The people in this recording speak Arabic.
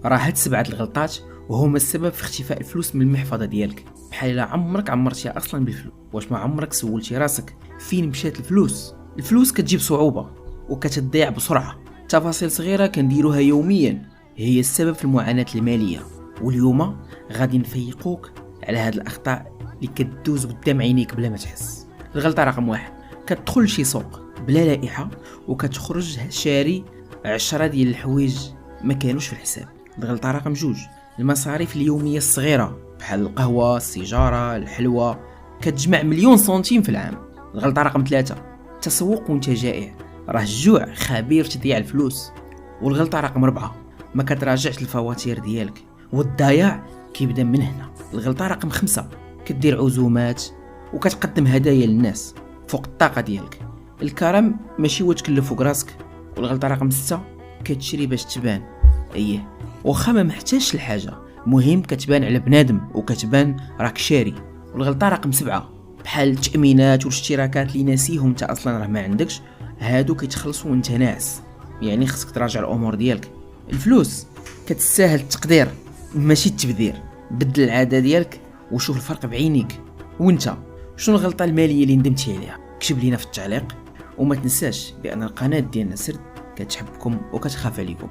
راه هاد 7 الغلطات وهما السبب في اختفاء الفلوس من المحفظه ديالك. بحال الا عمرك عمرتيها اصلا بالفلوس. واش ما عمرك سولتي راسك فين مشات الفلوس؟ الفلوس كتجيب صعوبه وكتضيع بسرعه. تفاصيل صغيره كنديروها يوميا هي السبب في المعاناه الماليه. واليوم غادي نفيقوك على هاد الاخطاء اللي كدوز قدام عينيك بلا ما تحس. الغلطه رقم 1: كتدخل شي سوق بلا لائحه وكتخرج شاري 10 ديال الحوايج ما كانوش في الحساب. الغلطه رقم 2: المصاريف اليوميه الصغيره بحال القهوه، السيجاره، الحلوى كتجمع مليون سنتيم في العام. الغلطه رقم 3: التسوق وانت جائع، راه الجوع خبير في تضييع الفلوس. والغلطه رقم 4: ما كتراجعش الفواتير ديالك، والضياع كيبدا من هنا. الغلطه رقم 5: كدير عزومات وكتقدم هدايا للناس فوق الطاقه ديالك. الكرم ماشي هو تكلف فوق راسك. والغلطه رقم 6: كتشري باش تبان. اييه، واخا ما محتاجش الحاجه، مهم كتبان على بنادم وكتبان راك شاري. والغلطه رقم 7: بحال التامينات والاشتراكات اللي ناسيهم انت اصلا راه ما عندكش، هادو كيتخلصوا وانت ناعس. يعني خصك تراجع الامور ديالك. الفلوس كتستاهل التقدير ماشي التبذير. بدل العاده ديالك وشوف الفرق بعينيك. وانت شنو الغلطه الماليه اللي ندمتي عليها؟ كتب لينا في التعليق، وما تنساش بان القناه ديالنا سرد كتحبكم وكتخاف عليكم.